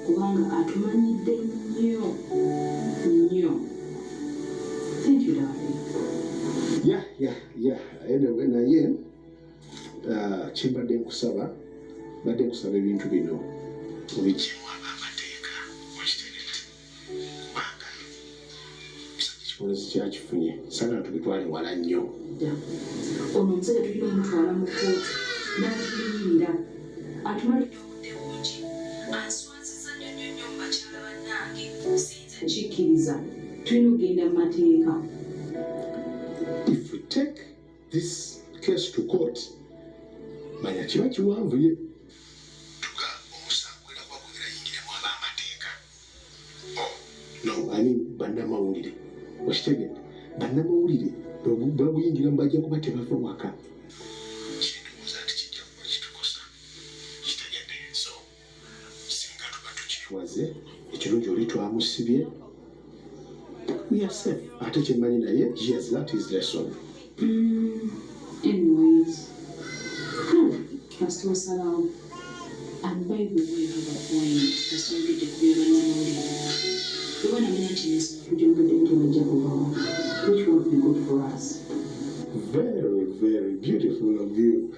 kubanga atumanyidde nnyo. Thank you, darling. Yeah. Anyway, naye kimbadde nkusaba ebintu bino obikimu amateeka okitegerete kubanga kipolisi kyakifunye sagala tubitwale wala nnyo. Ono omusajja tulina omutwala mu kkooti n'atuliyirira atumalidde obudde bungi answaziza nnyo mu bakyala bannange sinze kikkiriza tulina okugenda mu mateeka. If we take this case to court, manya kiba kiwanvuye tuga omusango era gwagogera yingiremu ab'amateeka. Bannamawulire okitegedde bannamawulire baguyingiramu bajja kuba tebava waka. Kindowooza nti kijja kuba kitukosa kitegedde. So singa tuba tukiwaze ekirungi oli twamusibye we are safe. Ate kyemmanyi naye yes, that is lesson. Anyways, kasita osalawo and by the way have a point kasongedde kubeera bannamawulire kuba namanya nti ensonga tugyogedde tebajja kuvawo which would be good for us. Very, very beautiful of you.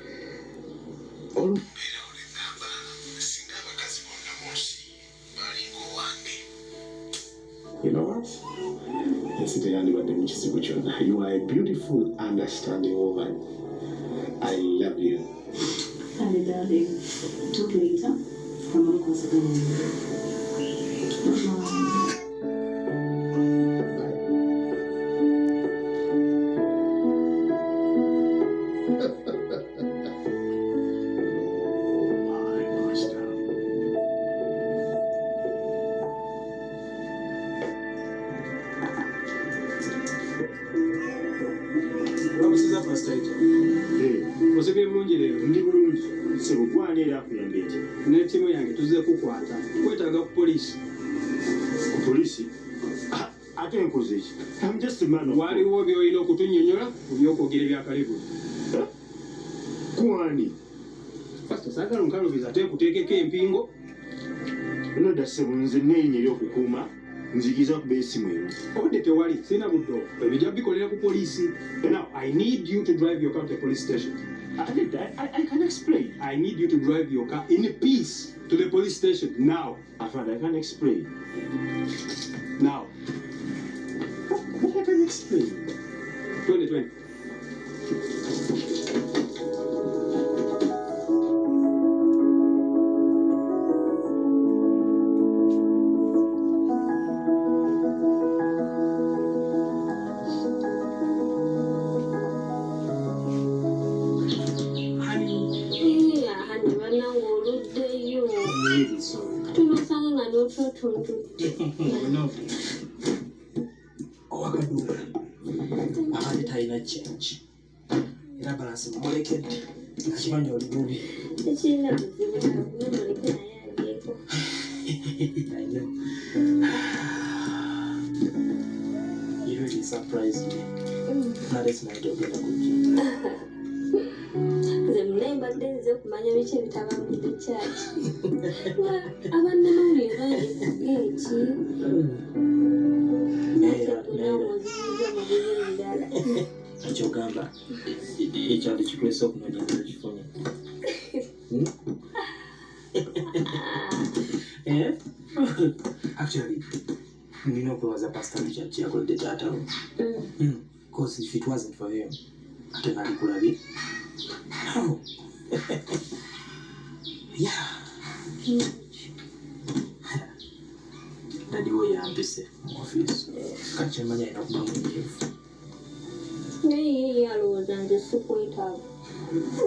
Olubeera olw'engamba singa abakazi bonna mu nsi balinga owange. You know what? Ensi teyandibadde mu kizibu kyonna. You are a beautiful, understanding woman. I love you. Hi, darling. Talk later. Come on, Osebye bulungi leero. Ndi bulungi. Sebo gwane era akuyambe eki. Ne ttiimu yange tuzze kukwata. Kwetaaga ku poliisi. Ku poliisi? Ate nkoze eki? I'm just a man of... Waliwo by'olina okutunnyonnyola ku by'okwogera ebyakalevu. Kwani? Pastor saagala onkalubiza ate kuteekeko empingo. Nodda ssebo nze nneerinnya ery'okukuuma nzikiriza kuba esimu emu. Obudde tewali sirina budde ebijja bikolera ku poliisi. Now, I need you to drive your car to the police station. I can explain. I need you to drive your car in peace to the police station now. Afande, I can explain. Now. What can I explain? 2020. Owagadula abali talina kyenki era balansi mumulekedde akimanyi oli bubi You really surprised me. Last night ogenda kujja nze munembadde nze okumanya biki ebitaba mu kyaki abannamawulire bangi ku geeti ekyogamba ekyalo kikulesa okunoonyereza kifunye actually nina okwebaza pastor Richard yakoledde taatawo because if it wasn't for him ate nali kulabye no. Yeah. Dadi wo yampise mu office kakyemanya alina okuba munyeefu naye ye alowooza nze sikwetaaga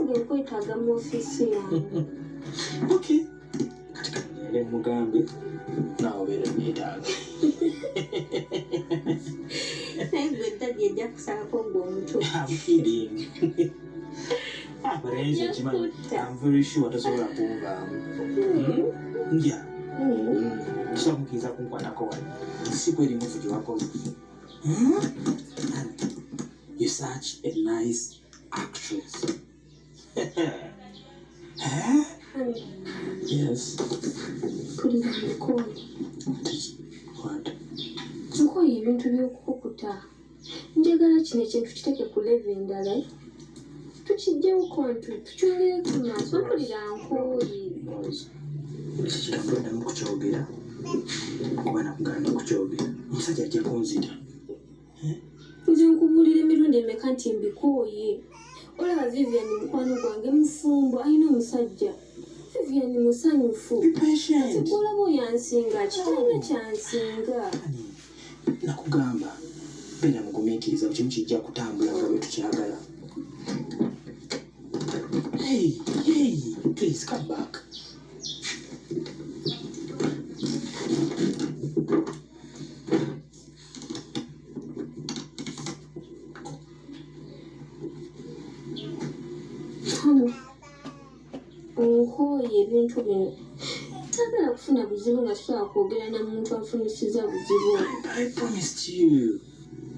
nge nkwetaaga mu ofiisi yange. Okay. Kati kanyeere mugambe naawe obeera neetaaga naye gwe ddadi ejja kusalako ng'omutwe. I'm kidding. But I'm very sure tasobola kunvaamu. Yeah. Tusamukiriza kunkwatako wali siku erimufu gyewakoze. You're such a nice actress. Yes. mpulira Mukoyi. What? Mukoyi ebintu by'okukukuta. Njagala kino ekintu kiteeke ku level endala. Tukiggyeeko tukyongereko mu maaso. Mpulira Nkooyi. Rose. Buli kikirambo ddamu kukyogera. Kuba nakugamba kukyogera. Omusajja ajja kunzita. Nze nkubuulira emirundi emeka nti mbikooye. Olaba Vivian mukwano gwange mufumbo alina omusajja. Vivian musanyufu. Be patient. Tekulaba oyansinga kitalina kyansinga. Nakugamba beera mugumiikiriza buli kimu kijja kutambula nga bwe tukyagala. Hey, please come back. Nkooye ebintu bino. Tagala kufuna buzibu nga tusobola kwogera na muntu afunisiza buzibu. I promised you.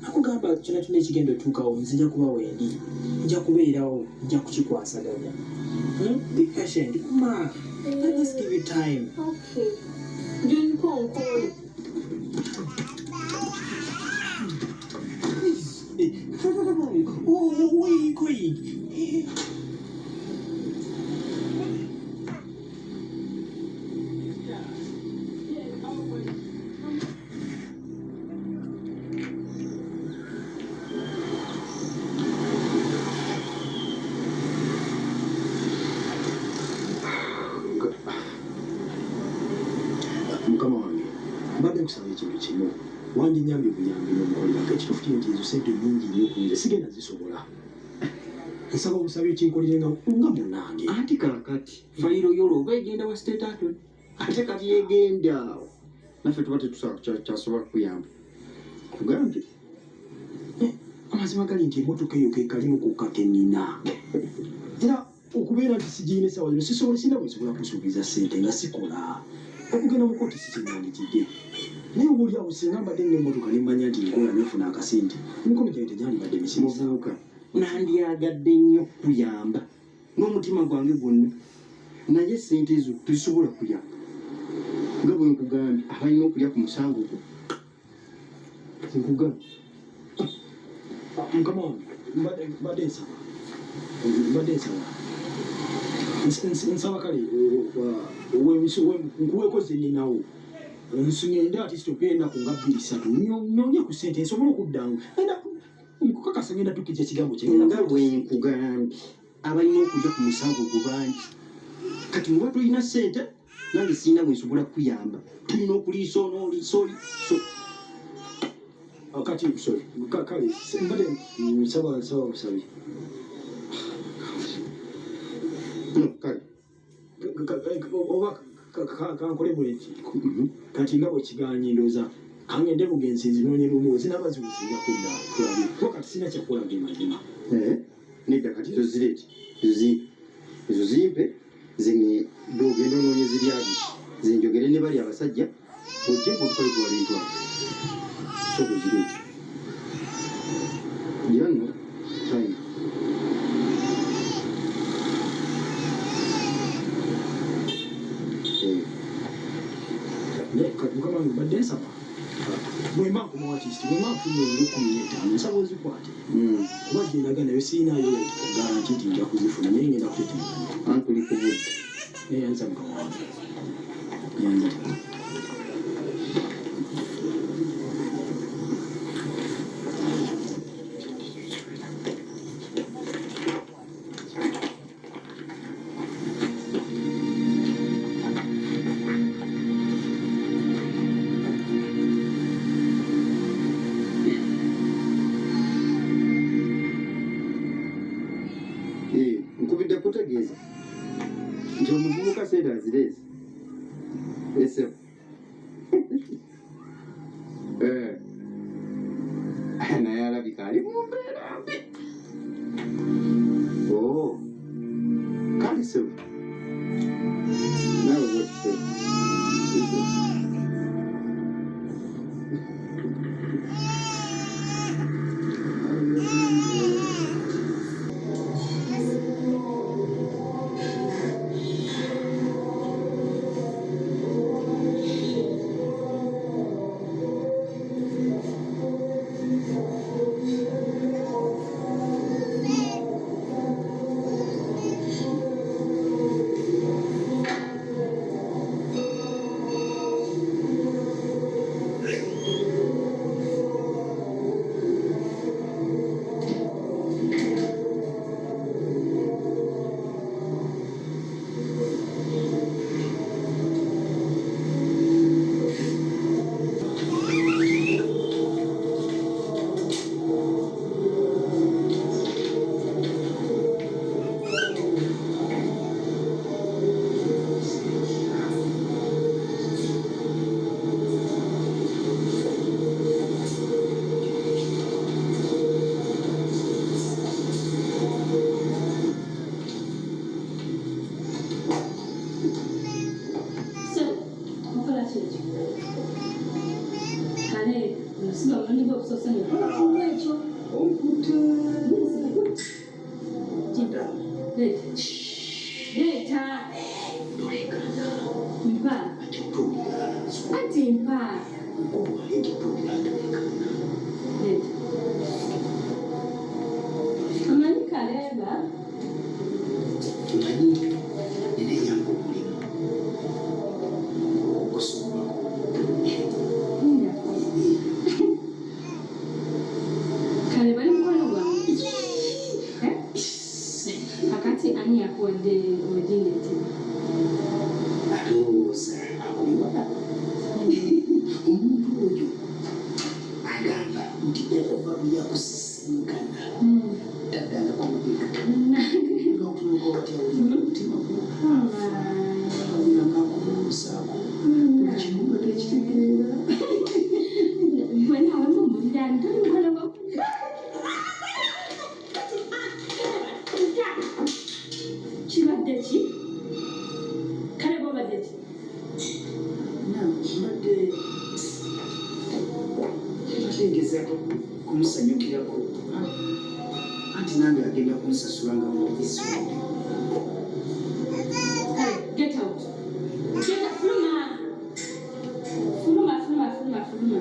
Nakugamba kyonna kyonna ekigenda otuukawo nzija kuba wendi. Nja kubeerawo, nja kukikwasaganya. Be patient. Come on. Let us give you time. Okay. Ndyoniko Nkooye. Please. Oh, wait. Mukama wange mbadde nkusaba ekintu kimu wandinyambye obuyambi n'omukolirako ekituufu kino nti ezo sente nnyingi nnyo ku nze sigenda zisobola nsaba obusabi ekinkolire nga munange Anti kaakati fayiro yolo oba egenda wa state attorney ate kati yegenda naffe tuba tetusobola kyasobola kukuyamba tugambye amazima gali nti emmotoka eyo ke kalimu kokka kenina era okubeera nti sigiina essaawa zino sisobola sina bwe nsobola kusuubiza ssente nga sikola okugenda mu kooti sikinnandikidde naye obaoli awo singa mbadde ng'emmotoka ne mmanya nti nkola nefuna akasente emikono gyange tegyandibadde misiriza muvubuka nandyagadde nnyo kuyamba n'omutima gwange gwonna naye sente ezo tezisobola kuyamba nga bwe nkugambye abalina okulya ku musango gwo nkugambye mukama wange mbadde nsaba nsaba kale nkuweeko zeninawo nsugende ati sitope enaku nga 2-3 nyonye ku sente nsobole okuddangu nkukakasa ngenda tukkiriza ekigambo nga bwe nkugambye abalina okulya ku musango gwo bangi kati muba tolina sente nange sirina bwe nsobola kukuyamba tulina okuliisa onooliisa oli kati kale mbadde nsaba busabi kale oba kankole bweti kati nga bwekiganye ndooza kangende bugenzi nzinoonyera omwozi n'abazibuzinga kudda tulabe kuba kati sina kyakulaga emazima nedda kati ezo zireeti ezo zimpe ogenda onoonya ziryabi zinjogere ne bali abasajja ojje mpotukale twala entwala soko zireeti yanno time mukama wange mbadde nsaba bwemba nkomawo atisiti bwemba nfunye ebiru 15 nsaba ozikwate kuba gyendaga nayo siinayo garanti nti nja kuzifuna naye ngenda kuteteekanya antuli ku budde eyanza mukama wange eyanza nkubidde kutegeeza nti omuvubuka sente azireezi esebo naye alabika ali mu mbeera mbi kale sebo naawe bwekisebo siba omanyiga okusosanya olwakintu ekyo Onkute. leeta Nolekana. mpa Ati otuulira. anti mpa Okuwala ekituulira atolekana. leeta amanyi kaleeba Manyi nina enyanga omulimu. Okusombako. kale bali mukwano gwange kakati ani yakuwadde odineti Alowooza akuliwala. Omuntu oyo agamba nti okuva lwe yakusisinkana taddanga kwamubika n'okutuuka otya omutima gw'akubuusaako buli kimu nga tekitegeera. gwe nawe mumundani toli mukwano gwa kibadde ki kale bobadde ki Mbadde ngezaako kumusanyukirako anti nange agenda kunsasula nga mulizi. kale get out genda fuluma fuluma fuluma fuluma fuluma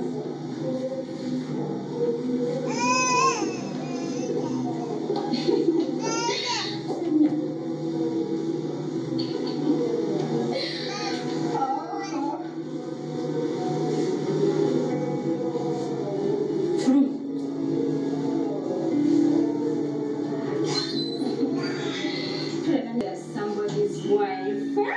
somebody's wife.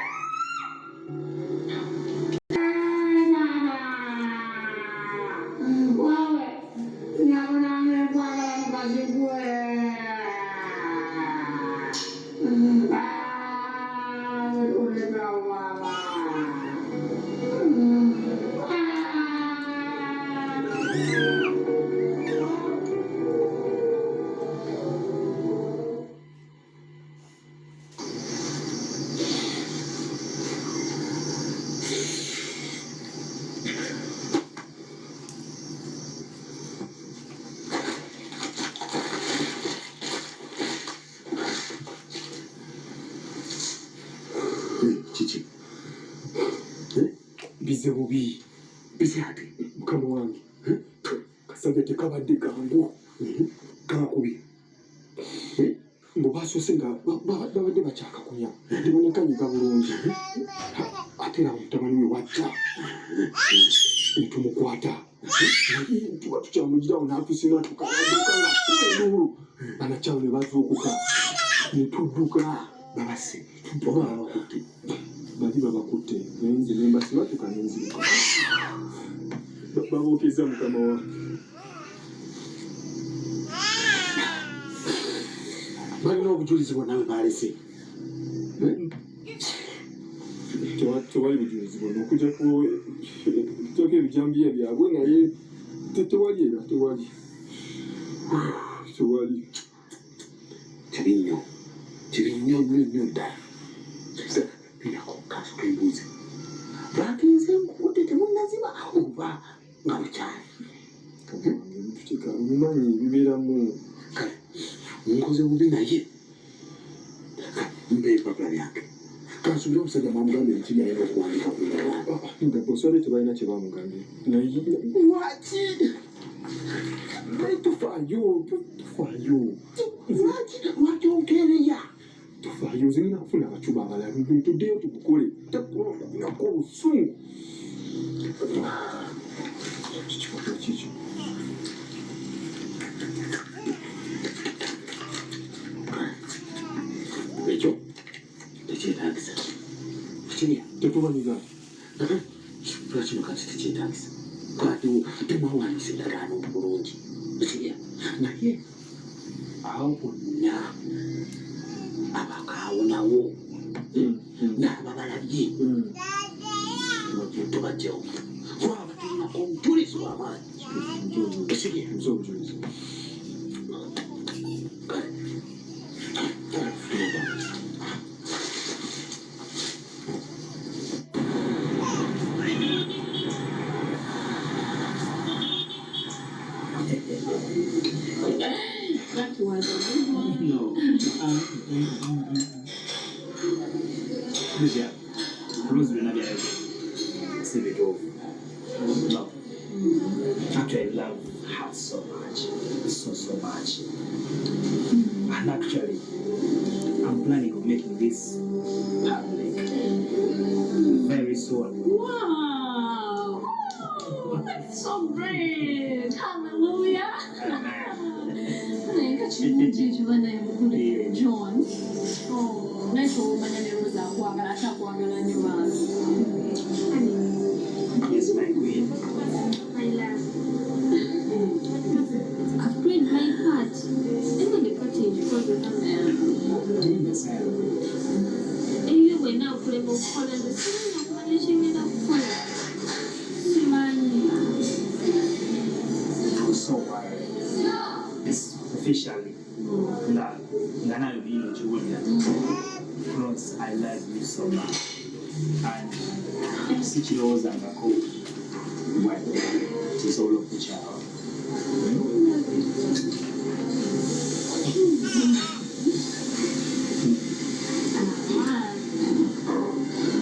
Kiki? bize bubi Bize ate? mukama wange kasajja tekabadde gangu kakubi mbu basoose nga babadde bakyakakunya tebanakanyiga bulungi ate era mutabani we wajja netumukwata tuba tukyamugirawo n'atusina tukaladukanga enduulu banakyawo ne bazuukuka netudduka Babase. oba babakutte bali babakutte naye nze nembasibatuka nenziruka babookeza mukama wa Balina obujulizi bwonna bwe balese. tewali bujulizi bwonna okujjako ebijambiya byabwe naye tewali era tewali Kibi nnyo. Kibi nnyo nnyo ddala. Binako kaaso kembuuze. Bagenze nkutte temunnaziba oba nga bukyali. mumanyi bibeeramu Kale, nkoze bubi naye. Mbe empapula lyange. Kansubira omusajja mwamugambye ekiri ayina okuwandiika ku mulala. nga bosale tebalina kye bamugambye naye Lwaki? tufaayo Lwaki onkeereya? tufaayo zirina kufuna abacuba abalala tuddeyo tugukole takunako obusungu kikikwata kikyo Ekyo tekyetaagisa. Kirya. tetubanyiga Lwaki kati tekyetaagisa? Kwati temwawandiisa endagaano bulungi. Kirya. Naye awo bonna abakaawonawo n'ababalabye tubajjawo lwaba tulinako obujulizi bw'amaanyi. Kirya. nze obujulizi Kale. Lydia, Rose will not be able to save it off. No. Actually, I love her so much. So much. And actually, I'm planning on making this public very soon. Wow! Oh, that's so great! Hallelujah! Naye kakirungi kiba naye mukulu John. Oh, naye ky'omanya ne Rose akwagala ate akwagala nnyo bantu. Yes, my queen. My love. I've played my part. Even the cottage because of them. Iyo wena okulema okukola nze simanyi okumanya kyengenda kukola. Simanyi. I was so worried. It's officially nga nayo bino kiwulira. Rose, I love you so much. And sikirowoozangako wadde kisobola okukyawa.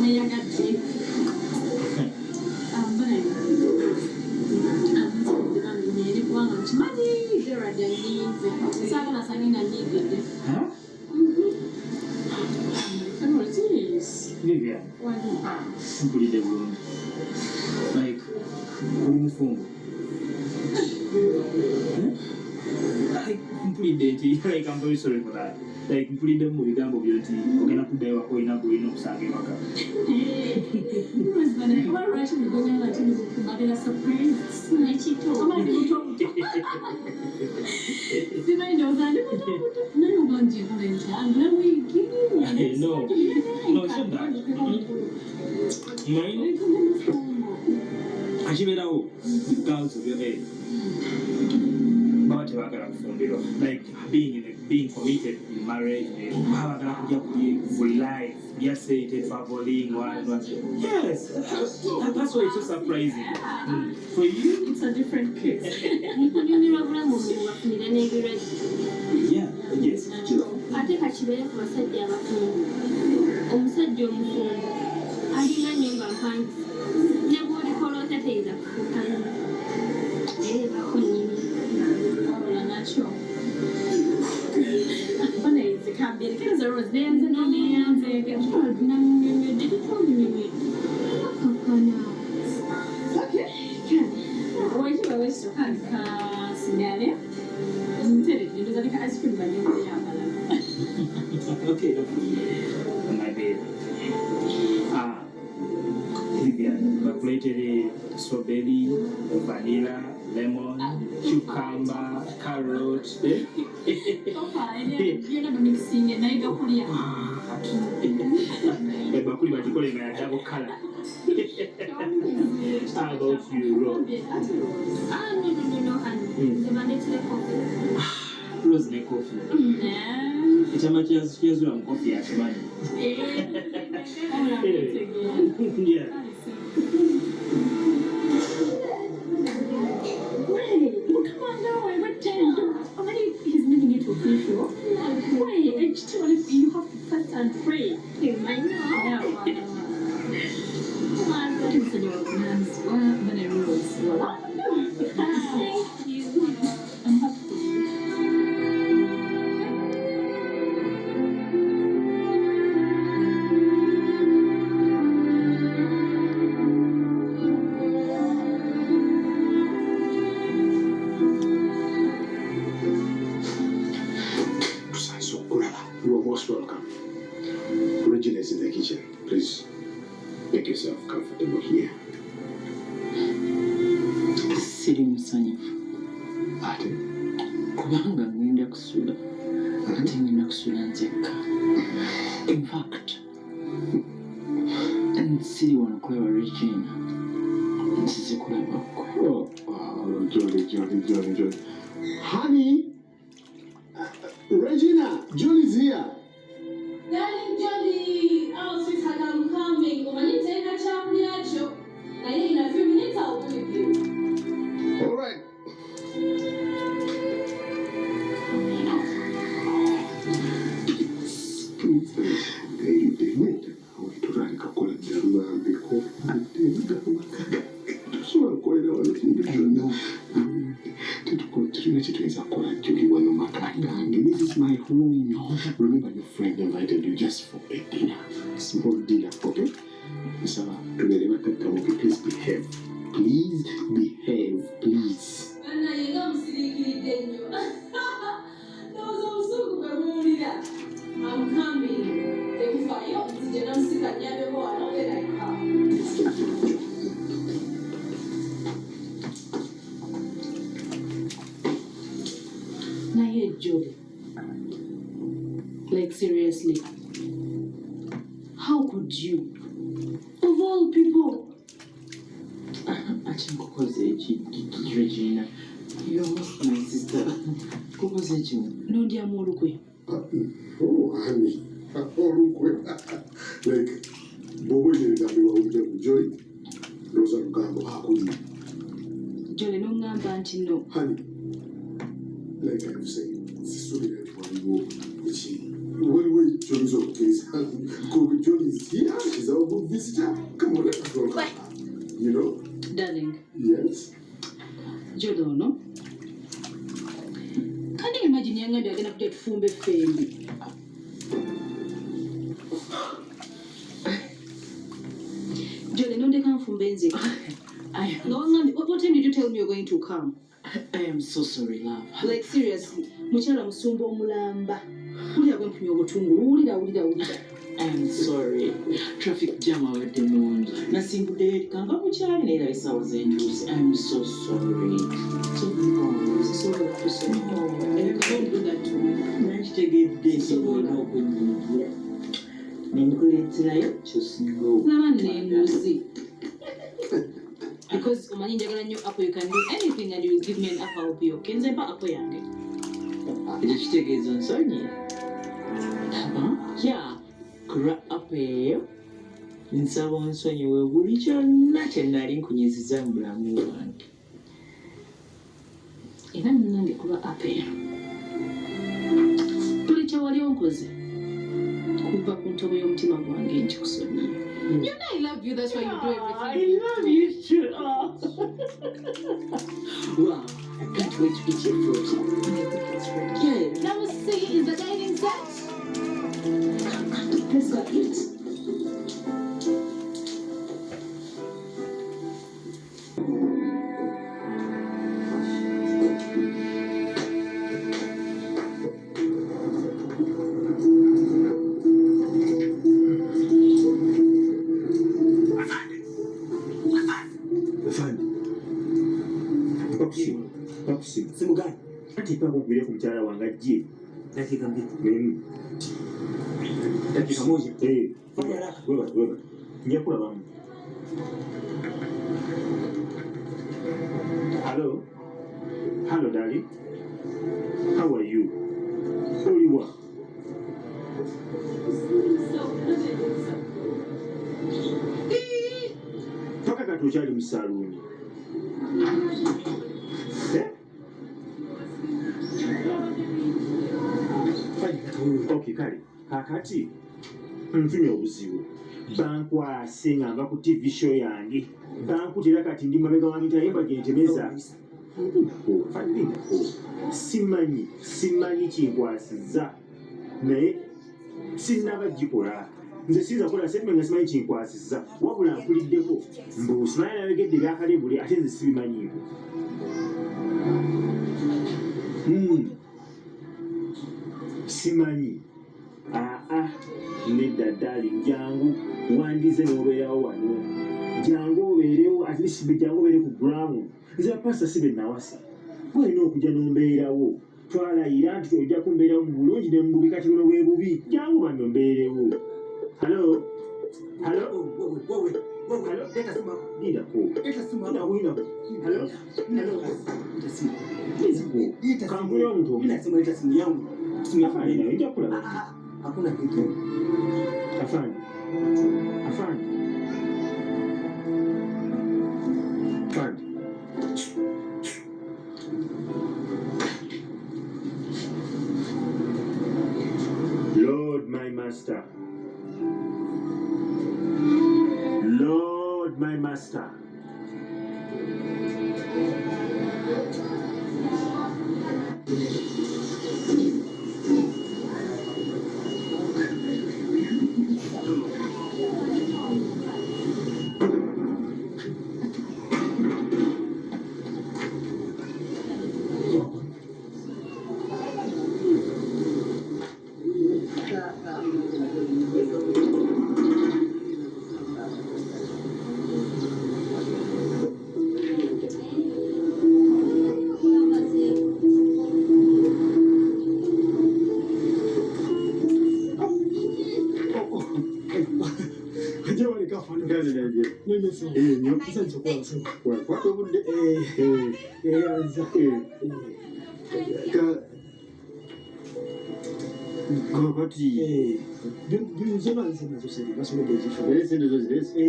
Neyagadde. Eri kubanga nkimanyi Gerard yanyiize. Saagala sange nanyiigidde. Huh? Vivian, mpulidde bulungi. Like, oli mufumbo. Mpulidde nti, like, I'm very sorry for that. Like, mpulidde mu bigambo byo nti ogenda kudda ewaka olina gwolina okusanga ewaka. Lwaki mugonya nga tikubalira surprise? Amazi buto buto. Simanyi ndowooza ndi buto buto. Naye oba njibula ntya? Angula wiigi. No, it's not that. Mine, akibeerawo girls of your age. Baba tebagala kufumbirwa. Like being committed in marriage. Babagala kujja kuli for life. Just say it traveling one. Yes, that's why it's so surprising. For you, It's a different case. Nikunyumirwa bulamu omuntu bafunire n'ebirwadde. yeah, yes. Ate kakibeere ku basajja abafumbo. Omusajja omufumbo alina nnyumba mpanvu. Ne bw'olikola otya teyinza kufuuka nnyo. Erebako nnyini. Wabula nakyo. Banayinzikambyerekeza Rose neyanze neyanze. Nannyonnyodde tutonnyonnyodde. Kakana. Owekiba wesitoka nkasigale. Nteredde ndoza leka ice cream banyongere yambala. Okay, my baby. Vivian, calculated strawberry, vanilla, lemon, cucumber, carrot. Byonna bamikisinge naye gakulya. Bakuli bagikole nga ya double color. How about you, Rose? No, honey. Ndebandeetera coffee. Rose ne coffee. Ekyama kyazula mu coffee akimanyi. Yeah. Wait, come on now, what time? He's making it official. Wait, you have to fast and pray. You might know. Thank you. I'm happy for you. So, Urala, you are most welcome. Regina is in the kitchen. Please make yourself comfortable here. Siri musanyufu Ate, kubanga ngenda kusula ate ngenda kusula nzekka. In fact, siri wano kwewa Regina nzize kulaba ggwe. oh, Johnny. Honey, Regina, Johnny's here. Darling Johnny, oh sweetheart, I'm coming. Umaniteka chakula cho. Na yeye in a few minutes I'll be with you. All right. tosobola kukolera wano kintu kyonna tetulina kyetuyinza kukola joli wano maka gange. This is my home. Remember your friend invited you just for a dinner, small dinner, okay? Nsaba tubeere batattamuke. Please behave. Please behave, please. I'm coming. Tekufayo nzijena msikanyabe bwana oberaika. Naye Jolly, like seriously, how could you, of all people? Ati nkukoze eki Regina, you're almost my sister. Kukoze eki Nondyamu olukwe. Oh, honey. Olukwe. Like, bw'oba olina ebigambo wawulira ku Joy, lowooza lugambo akuli. Jolly n'oŋŋamba nti no. Honey, like I've said, sisuubira nti waliwo ekyoyinza okukkiriza. Joy is here, she's our good visitor. Come on, let us go. You know? Darling, Yes. Jolly ono. Kandi imagine yangambye agenda kujja tufumbe ffembi. Jolly, nondeka nfumbe nze. No, what time did you tell me you're going to come? I am so sorry, love. Like seriously, mukyala musumba omulamba. Wulira bwe mpumya obutungulu, wulira. I am sorry. Traffic jam awadde mungi. Nasimbuddeyo ekikanga bukyali naye era essaawa zentuuse. I am so sorry. Sisobola kusoma. Don't do that to me. Nakitegedde nsobola okunyiigira. Ne nkuleeterayo ky'osinga Laba n'enguzi. Because omanyi njagala nnyo apple, you can do anything and you give me an apple, I'll be okay. Nze mpa apple yange. ekyo kitegeeza nsonyi. Ya kura apa eyo nsaba onsonyiwe buli kyonna kye nali nkunyiziza mu bulamu bwange. Era munnange kuba apple. Buli kye wali onkoze kuva ku ntobo y'omutima gwange nkikusonyiye. You know I love you, that's why you do everything. I love you too. Oh. Wow, I can't wait to eat your fruit. I think it's ready. Yeah. Now see, is the dining set? Let's go eat. Simugani. Ati pako kubile kumchara wangaje. Dakika mbili. Dakika moja. Fanya haraka. Wewe. Nyakula bamu. Hello darling. How are you? Oliwa. Toka katuchali msaluni. Okay, kale kakati nfunye obuzibu bankwase ngamba ku TV show yange bankutera kati ndi mabega wange tayimba gentemeza simanyi kinkwasiza naye sinnaba gikola nze sinza kola sente nga simanyi kinkwasiza wabula nkuliddeko mbu simanyi nabegedde byakalebule ate nze sibimanyiiko. Simanyi. Nedda darling, jangu wandize n'obeerawo wano. Jangu obeerewo, at least jangu obeere ku ground. Nze pasta sibe nawasa. Walina okujja n'ombeerawo. Twalayira nti ojja kumbeerawo mu bulungi ne mu bubi kati buno bwe bubi. Jangu bano mbeerewo. Hello? Leta simu yako. Leta simu yako. Hello? Leta simu. Kampuni omuntu. Leta simu yangu. Simu yako ndio kula. Hakuna kitu. Afande. Lord, my master. Lord. Lord, my master.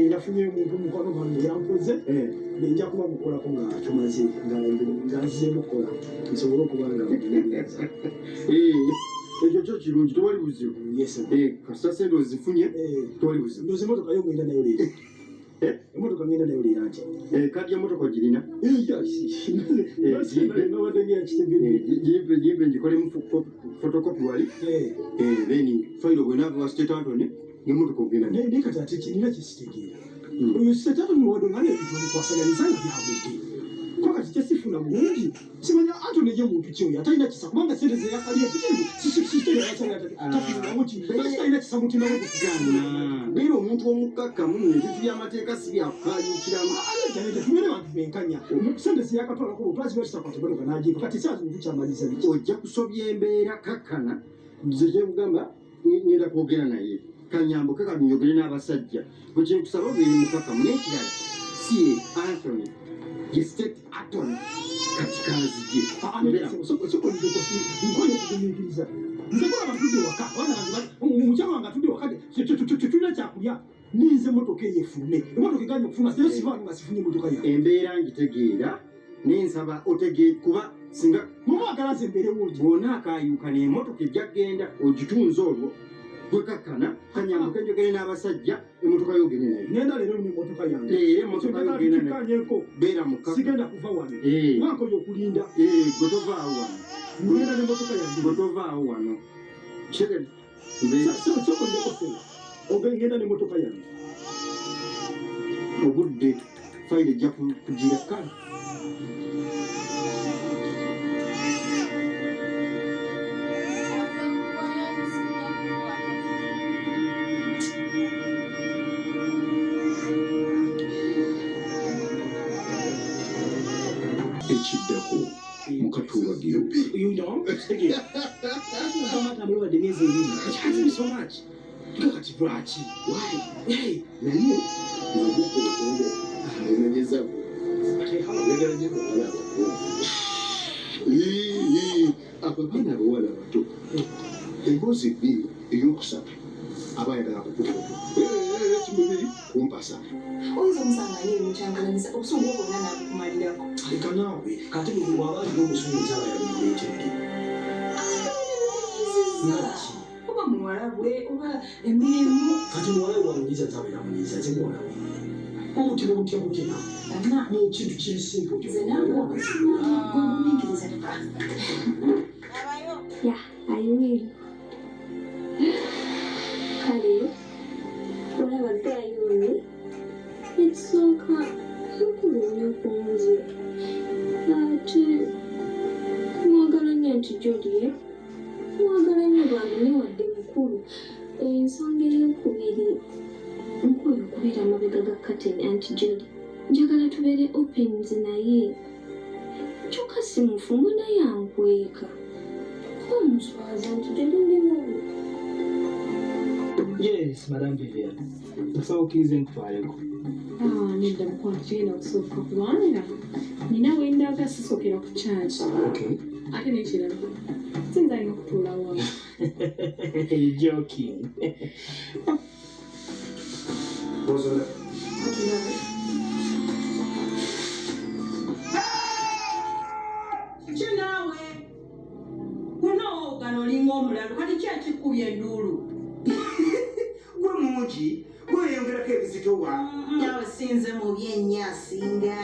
nafunye omuntu omukwano gwange yankoze nenja kuba mukolako nga tumaze nga nzizemu okukola nsobole okuba nga ekyo kyo kirungi tewali buzibu kasita sente ozifunye tewali buzibu ndoza emotoka yo ngenda nayo leero emotoka ngenda nayo leero ati kadi emotoka ogirina jimpe ngikolemu fotokopi wali then fayiro bwenaava wa state antony ngemotoka ogenda naye kati ate kinina kyesitegeera oyo state antony wadde nga nebintu bikwasagaliza nga byabudde kwakati kyesifuna bulungi simanya antony ye muntu kyoyo atalina kisa kubanga sente zeyakaliye tafuniramukitalina kisa mutima we gana beera omuntu omukakkamu ebintu by'amateeka si byakukayukiramu tumere bantu benkanya sente zeyakatwalako otwazibakisakwatebaloka nagiba kati kyazi muntu kyamaliza biki ojja kusobya embeera kakkana zekyekugamba ngenda kwogera naye kanyambuke kalunyogere n'abasajja bwe kyenkusaba obeere mukakkamu n'ekirala si ye Anthony ye state attorney kati kanzije nkoyokugumikiriza nze kola batudde waka omukyama wange atudde waka tetulina kyakulya ninze emotoka eyo efume emotoka eganya okufuma seyo sivaanu nga sifunye emotoka yawe embeera ngitegeera nensaba otegeere kuba singa mumwagala nze mbeerewo oti bwona akayuka n'emotoka ejja kgenda ogitunze olwo gwekakkana kanyambuke njogere n'abasajja emotoka yogene nayo ngenda leero nemotoka yange emotoka yogena kanyeko beera mukaka sigenda kuva wano mwaka oyo okulinda gwe tovaawo wano ngenda nemotoka yange gwe tovaawo wano kyokondeko fena ogengenda nemotoka yange obudde fayiro ejja kugira kale ekiddako mukatuubagiro kati lwaki naye omenyeza abaana abawala abato emboozi bbiri eyokusatu abayagala kukufuuka kimubiri kumpasa oyinza omusanga neemukyangalaza obusungu obwonna nabukumalirako leka naawe kate bwabaliwo omusunguza abayabikuleetedde oba muwala bwe oba emirimu kati muwala we wamunyiza zabeeramunyiza ze muwala we omutira omutya mutya mukintu kinsimpo gwegumingiriza Yeah, I will. Kale, olabadde ayonye ekisooka nkulumya okunze ate mwagala nnyo anti Jolly mwagala nnyo bwange newadde mukulu ensonga ey'okubiri nkooye okubeera amabega ga kateni anti Jolly njagala tubeere opens naye kyokka si mufumbo naye ankweka omuswaza nti telindimu Yes, Madame Vivian. Nsaba okkirize nkutwaleko. Nedda mukwano kigenda kusooka kubanga nina wendaga sisookera ku kyaki ate nekirala sinza alina okutuula wamu. Joking. kinaawe kunoogano olinga omulalo kati kyakikubya enduulu gwe mungi gweyongerako ebizito towa Nyawe sinze mu byennya asinga.